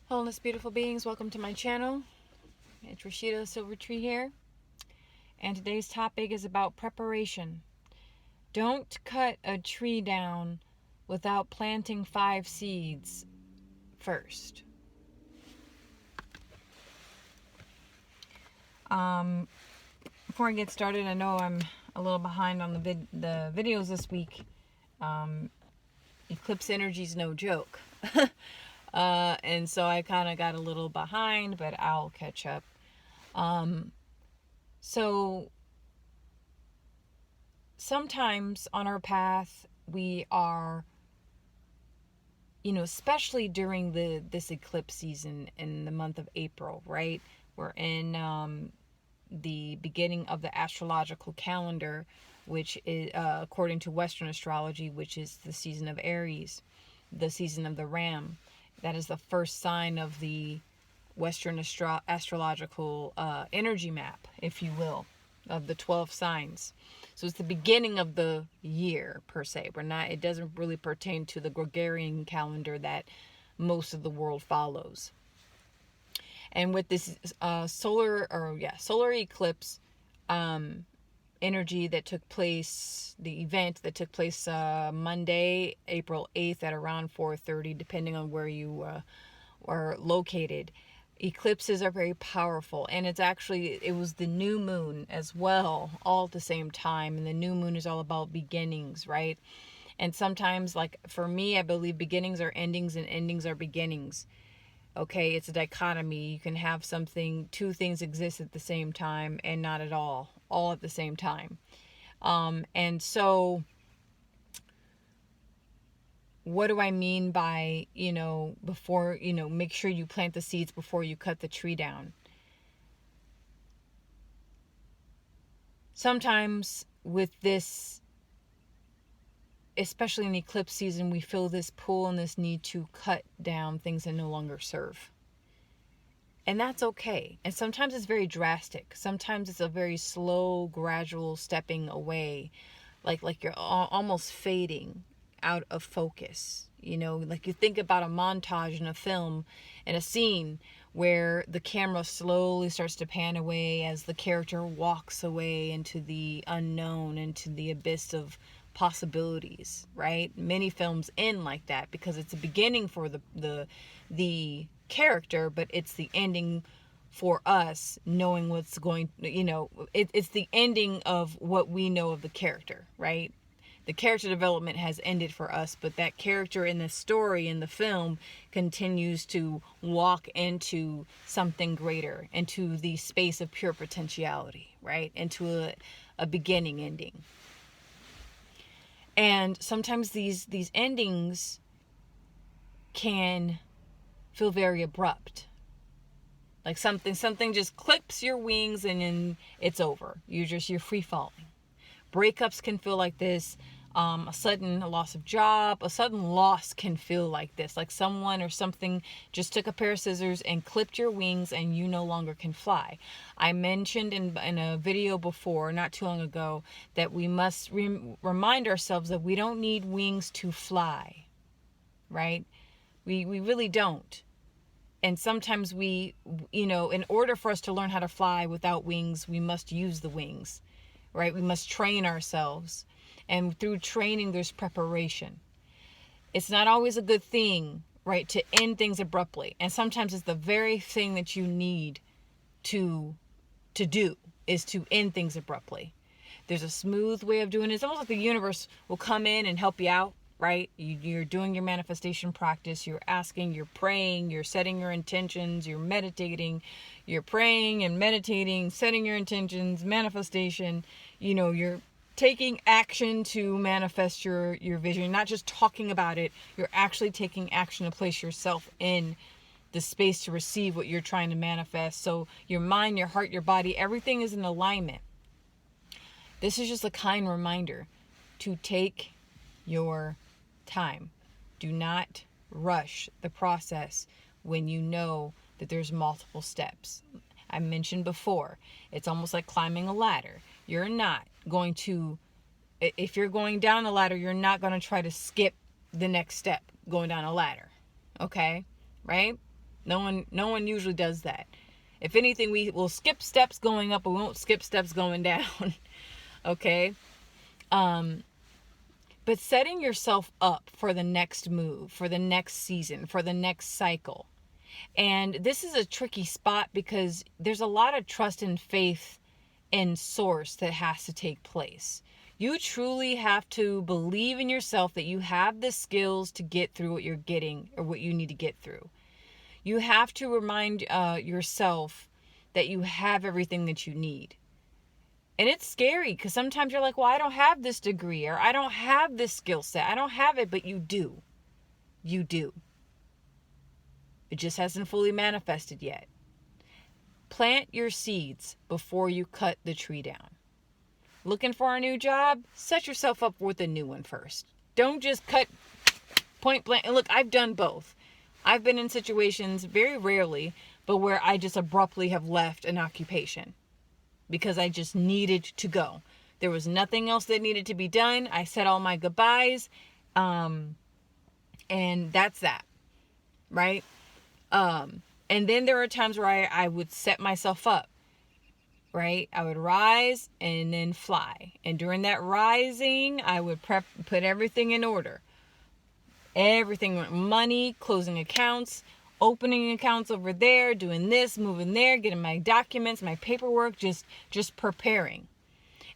Wholeness beautiful beings, welcome to my channel. It's Rashida Silvertree here, and today's topic is about preparation. Don't cut a tree down without planting 5 seeds first. Before I get started, I know I'm a little behind on the videos this week. Eclipse energy is no joke. And so I kind of got a little behind, but I'll catch up. So sometimes on our path we are, especially during this eclipse season in the month of April, right? We're in the beginning of the astrological calendar, which is according to Western astrology, which is the season of Aries, the season of the Ram. That is the first sign of the Western astrological energy map, if you will, of the 12 signs. So it's the beginning of the year per se. It doesn't really pertain to the Gregorian calendar that most of the world follows. And with this solar eclipse energy that took place, the event that took place Monday, April 8th at around 4:30, depending on where you are located. Eclipses are very powerful, and it was the new moon as well, all at the same time. And the new moon is all about beginnings, right? And sometimes, like for me, I believe beginnings are endings and endings are beginnings. Okay, it's a dichotomy. You can have two things exist at the same time and not at all at the same time. And so what do I mean by, before, make sure you plant the seeds before you cut the tree down? Sometimes with this, especially in eclipse season, we feel this pull and this need to cut down things that no longer serve. And that's okay. And sometimes it's very drastic. Sometimes it's a very slow, gradual stepping away, like you're almost fading out of focus. Like you think about a montage in a film, in a scene where the camera slowly starts to pan away as the character walks away into the unknown, into the abyss of possibilities, right? Many films end like that because it's a beginning for the character, but it's the ending for us, knowing what's going, it's the ending of what we know of the character, right? The character development has ended for us, but that character in the story, in the film, continues to walk into something greater, into the space of pure potentiality, right? Into a beginning ending. And sometimes these endings can feel very abrupt. Like something just clips your wings and then it's over. You're free falling. Breakups can feel like this. A sudden loss of job, a sudden loss can feel like this. Like someone or something just took a pair of scissors and clipped your wings and you no longer can fly. I mentioned in a video before, not too long ago, that we must remind ourselves that we don't need wings to fly, right? We really don't. And sometimes in order for us to learn how to fly without wings, we must use the wings, right? We must train ourselves. And through training, there's preparation. It's not always a good thing, right, to end things abruptly. And sometimes it's the very thing that you need to do is to end things abruptly. There's a smooth way of doing it. It's almost like the universe will come in and help you out, right? You're doing your manifestation practice. You're asking, you're praying, you're setting your intentions, you're meditating, you're praying and meditating, setting your intentions, manifestation. You're taking action to manifest your vision. You're not just talking about it. You're actually taking action to place yourself in the space to receive what you're trying to manifest. So your mind, your heart, your body, everything is in alignment. This is just a kind reminder to take your time. Do not rush the process when you know that there's multiple steps. I mentioned before, it's almost like climbing a ladder. You're not going to, if you're going down a ladder, you're not going to try to skip the next step going down a ladder. Okay? Right? No one usually does that. If anything, we will skip steps going up, but we won't skip steps going down. Okay? But setting yourself up for the next move, for the next season, for the next cycle. And this is a tricky spot because there's a lot of trust and faith in source that has to take place. You truly have to believe in yourself that you have the skills to get through what you're getting or what you need to get through. You have to remind yourself that you have everything that you need. And it's scary because sometimes you're like, well, I don't have this degree or I don't have this skill set. I don't have it, but you do. You do. It just hasn't fully manifested yet. Plant your seeds before you cut the tree down. Looking for a new job? Set yourself up with a new one first. Don't just cut point blank. And look, I've done both. I've been in situations, very rarely, but where I just abruptly have left an occupation because I just needed to go. There was nothing else that needed to be done. I said all my goodbyes. And that's that. Right? And then there are times where I would set myself up. Right? I would rise and then fly. And during that rising, I would put everything in order. Everything, money, closing accounts, opening accounts over there, doing this, moving there, getting my documents, my paperwork, just preparing.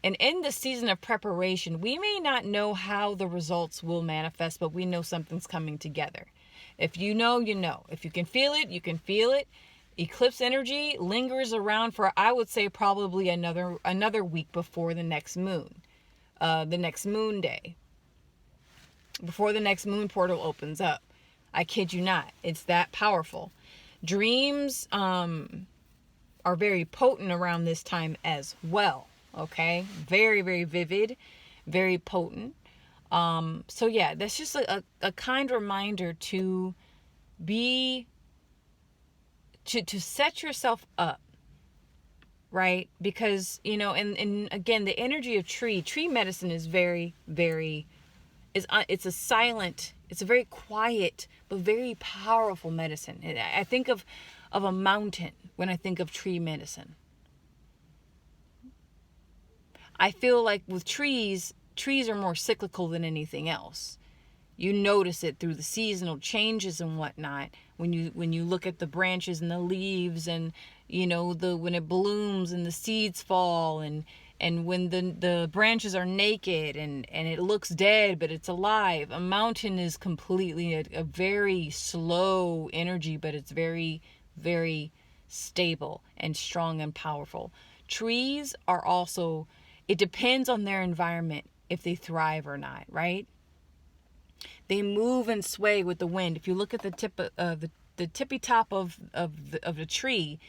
And in the season of preparation, we may not know how the results will manifest, but we know something's coming together. If you know, you know. If you can feel it, you can feel it. Eclipse energy lingers around for, I would say, probably another week before the next moon. The next moon day. Before the next moon portal opens up. I kid you not. It's that powerful. Dreams are very potent around this time as well. Okay? Very, very vivid. Very potent. So yeah, that's just a kind reminder to be... To set yourself up, right? Because, you know, and again, the energy of tree medicine is very, very, it's a silent, it's a very quiet, but very powerful medicine. I think of a mountain when I think of tree medicine. I feel like with trees are more cyclical than anything else. You notice it through the seasonal changes and whatnot. When you look at the branches and the leaves and, you know, when it blooms and the seeds fall and when the branches are naked and it looks dead, but it's alive. A mountain is completely a very slow energy, but it's very, very stable and strong and powerful. Trees are also, it depends on their environment if they thrive or not, right? They move and sway with the wind. If you look at the tip of the tippy top of the tree,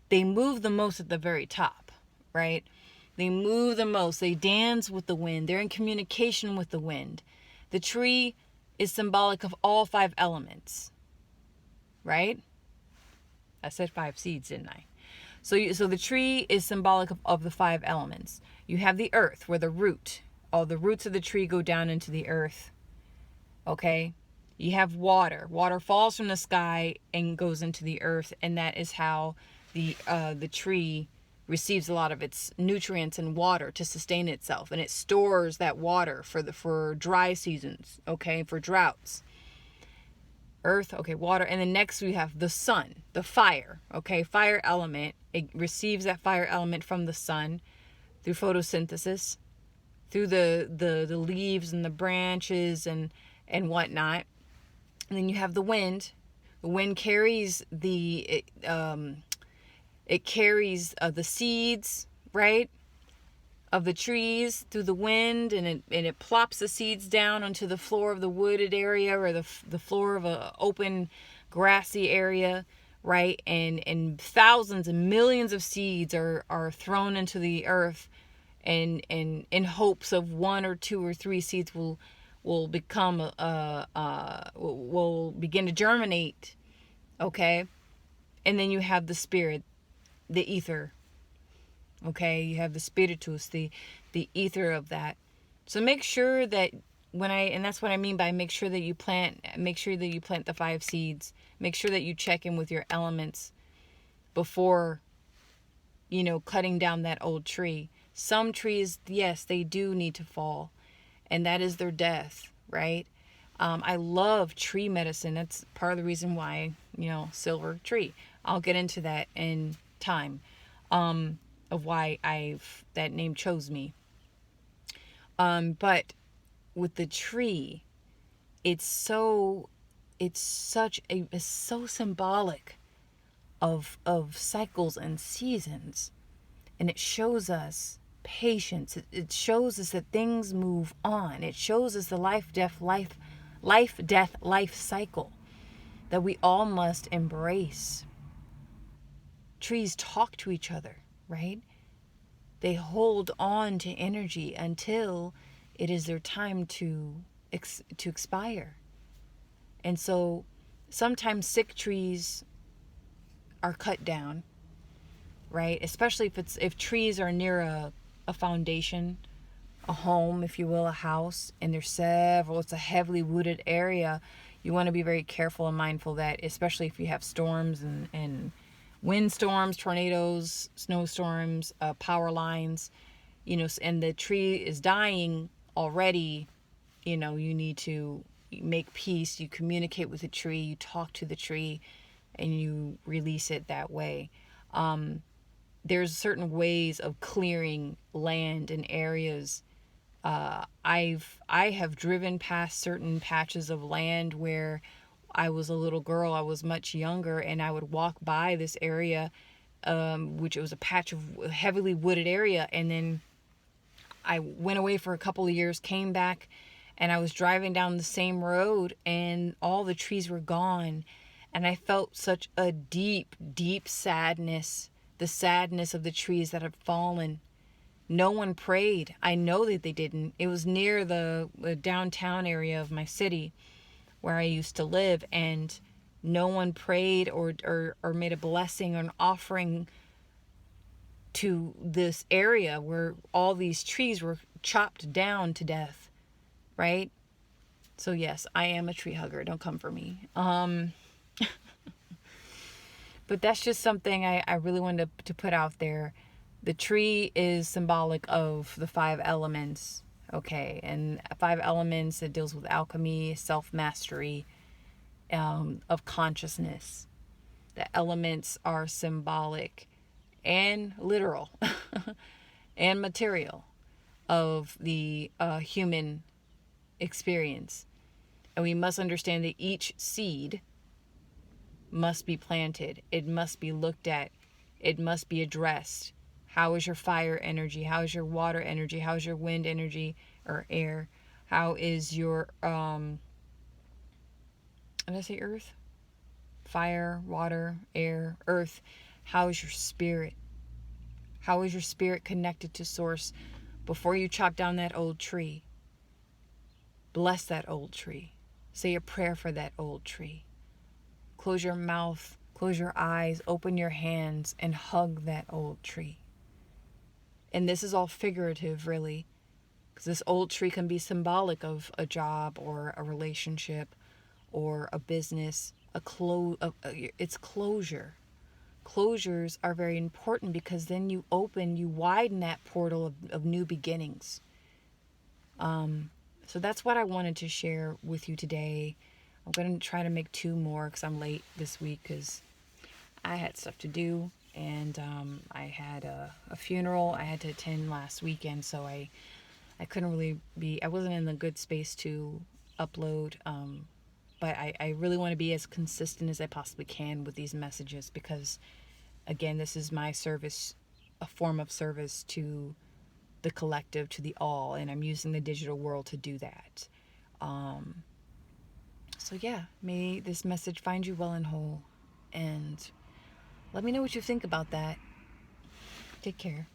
they move the most at the very top, right? They move the most. They dance with the wind. They're in communication with the wind. The tree is symbolic of all 5 elements, right? I said 5 seeds, didn't I? So the tree is symbolic of the 5 elements. You have the earth, where all the roots of the tree go down into the earth. Okay, you have water. Water falls from the sky and goes into the earth, and that is how the tree receives a lot of its nutrients and water to sustain itself, and it stores that water for dry seasons. Okay, for droughts. Earth, okay, water, and then next we have the sun, the fire. Okay, fire element. It receives that fire element from the sun through photosynthesis, through the leaves and the branches and whatnot. And then you have the wind. The wind carries the seeds, right, of the trees through the wind, and it plops the seeds down onto the floor of the wooded area or the floor of a open grassy area, right? And thousands and millions of seeds are thrown into the earth, and in hopes of 1 or 2 or 3 seeds will become will begin to germinate. Okay, and then you have the spirit, the ether. Okay, you have the spiritus, the ether of that. So make sure that and that's what I mean by make sure that you plant the 5 seeds. Make sure that you check in with your elements before, cutting down that old tree. Some trees, yes, they do need to fall, and that is their death, right? I love tree medicine. That's part of the reason why, silver tree. I'll get into that in time, of why that name chose me. But with the tree, it's so symbolic of cycles and seasons, and it shows us patience. It shows us that things move on. It shows us the life death life cycle that we all must embrace. Trees talk to each other, right? They hold on to energy until it is their time to expire. And so sometimes sick trees are cut down, right? Especially if trees are near a foundation, a home, if you will, a house, and it's a heavily wooded area. You want to be very careful and mindful that, especially if you have storms and windstorms, tornadoes, snowstorms, power lines, and the tree is dying already, you need to make peace. You communicate with the tree, you talk to the tree, and you release it that way. There's certain ways of clearing land and areas. I have driven past certain patches of land where I was a little girl, I was much younger, and I would walk by this area, which was a patch of heavily wooded area, and then I went away for a couple of years, came back, and I was driving down the same road, and all the trees were gone, and I felt such a deep, deep sadness, the sadness of the trees that had fallen. No one prayed. I know that they didn't. It was near the downtown area of my city where I used to live, and no one prayed or made a blessing or an offering to this area where all these trees were chopped down to death, right? So yes, I am a tree hugger. Don't come for me. But that's just something I really wanted to put out there. The tree is symbolic of the 5 elements, okay? And 5 elements, it deals with alchemy, self-mastery, of consciousness. The elements are symbolic and literal and material of the human experience. And we must understand that each seed must be planted. It must be looked at. It must be addressed. How is your fire energy? How is your water energy? How is your wind energy or air? How is your, did I say earth? Fire, water, air, earth. How is your spirit? How is your spirit connected to source? Before you chop down that old tree, bless that old tree. Say a prayer for that old tree. Close your mouth, close your eyes, open your hands, and hug that old tree. And this is all figurative, really, because this old tree can be symbolic of a job or a relationship or a business, it's closure. Closures are very important because then you widen that portal of new beginnings. So that's what I wanted to share with you today. I'm going to try to make 2 more because I'm late this week because I had stuff to do. And I had a funeral I had to attend last weekend, so I couldn't really I wasn't in a good space to upload. But I really want to be as consistent as I possibly can with these messages because, again, this is my service, a form of service to the collective, to the all, and I'm using the digital world to do that. So yeah, may this message find you well and whole, and let me know what you think about that. Take care.